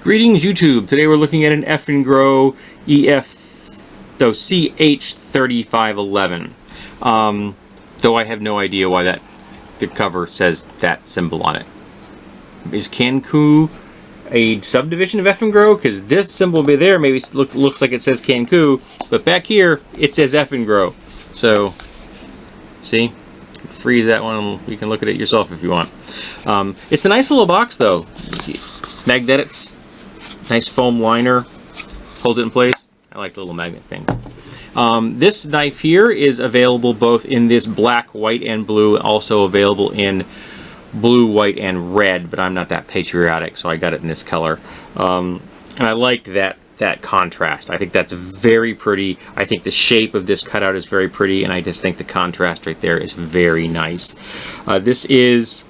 Greetings YouTube. Today we're looking at an Eafengrow CH3511. Though I have no idea why the cover says that symbol on it. Is Cancun a subdivision of Eafengrow? Because this symbol there maybe looks like it says Cancun, but back here it says Eafengrow. So, see? Freeze that one. You can look at it yourself if you want. It's a nice little box though. Magnetics. Nice foam liner, holds it in place. I like the little magnet things. This knife here is available both in this black, white, and blue. Also available in blue, white, and red, but I'm not that patriotic, so I got it in this color. And I liked that contrast. I think that's very pretty. I think the shape of this cutout is very pretty, and I just think the contrast right there is very nice. This is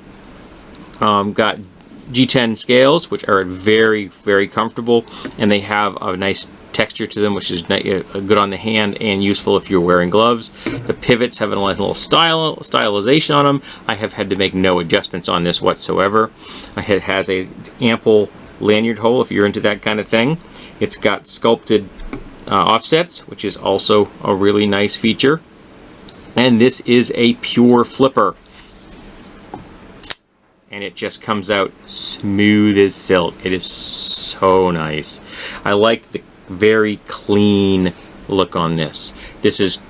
got G10 scales, which are very, very comfortable, and they have a nice texture to them, which is good on the hand and useful if you're wearing gloves. The pivots have a nice little stylization on them. I have had to make no adjustments on this whatsoever. It has a ample lanyard hole if you're into that kind of thing. It's got sculpted offsets, which is also a really nice feature. And this is a pure flipper. And it just comes out smooth as silk. It is so nice. I like the very clean look on this. This is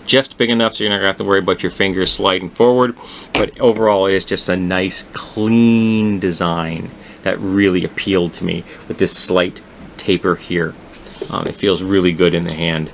just big enough so you're not going to have to worry about your fingers sliding forward, but overall it is just a nice clean design that really appealed to me with this slight taper here. It feels really good in the hand.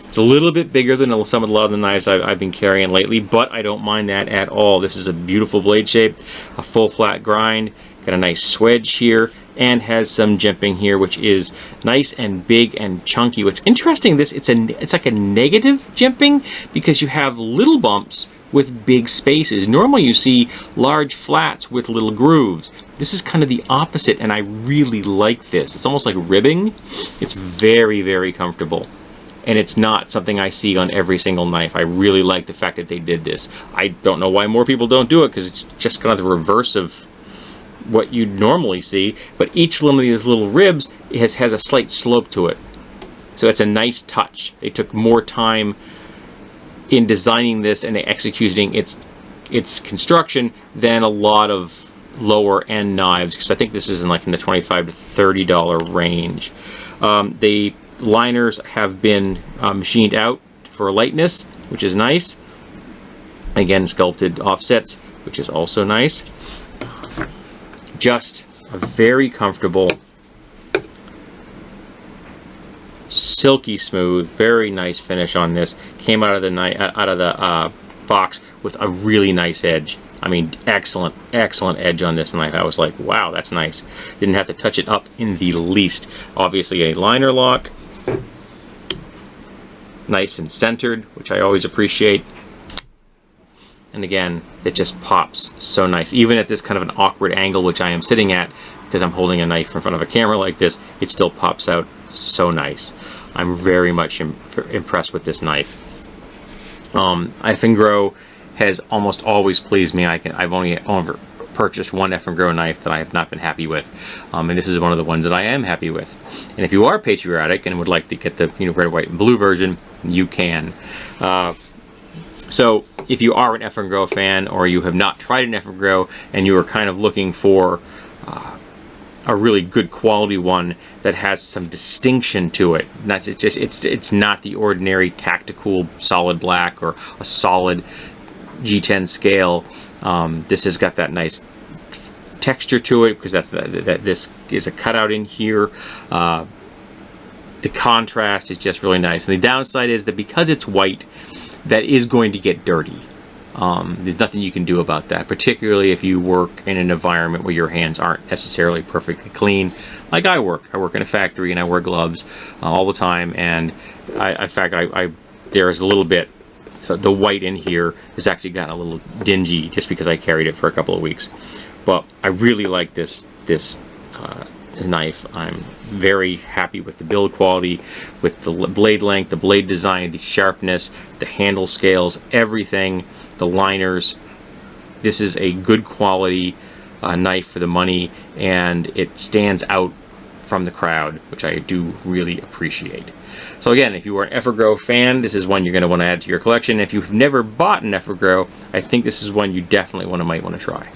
It's a little bit bigger than a lot of the knives I've been carrying lately, but I don't mind that at all. This is a beautiful blade shape, a full flat grind, got a nice swedge here, and has some jimping here, which is nice and big and chunky. What's interesting, it's like a negative jimping because you have little bumps with big spaces. Normally you see large flats with little grooves. This is kind of the opposite, and I really like this. It's almost like ribbing. It's very, very comfortable. And it's not something I see on every single knife. I really like the fact that they did this. I don't know why more people don't do it, because it's just kind of the reverse of what you'd normally see. But each one of these little ribs has a slight slope to it. So it's a nice touch. They took more time in designing this and executing its construction than a lot of lower end knives, because I think this is in the $25 to $30 range. The liners have been machined out for lightness, which is nice. Again, sculpted offsets, which is also nice. Just a very comfortable, silky smooth, very nice finish on this. Came out of the box with a really nice edge. I mean, excellent edge on this knife. I was like, wow, that's nice. Didn't have to touch it up in the least. Obviously a liner lock. Nice and centered, which I always appreciate. And again, it just pops so nice. Even at this kind of an awkward angle, which I am sitting at, because I'm holding a knife in front of a camera like this, it still pops out so nice. I'm very much impressed with this knife. Eafengrow has almost always pleased me. I've only purchased one Eafengrow knife that I have not been happy with, and this is one of the ones that I am happy with. And if you are patriotic and would like to get the red, white, and blue version, you can. So if you are an Eafengrow fan, or you have not tried an Eafengrow and you are kind of looking for a really good quality one that has some distinction to it, it's not the ordinary tactical solid black or a solid G10 scale. This has got that nice texture to it, because this is a cutout in here. The contrast is just really nice. And the downside is that because it's white, that is going to get dirty. There's nothing you can do about that, particularly if you work in an environment where your hands aren't necessarily perfectly clean, like I work. I work in a factory and I wear gloves all the time, and in fact, there's a little bit, the white in here has actually gotten a little dingy just because I carried it for a couple of weeks. But I really like this knife. I'm very happy with the build quality, with the blade length, the blade design, the sharpness, the handle scales, everything, the liners. This is a good quality knife for the money, and it stands out from the crowd, which I do really appreciate. So again, if you are an Eafengrow fan, this is one you're going to want to add to your collection. If you've never bought an Eafengrow, I think this is one you definitely might want to try.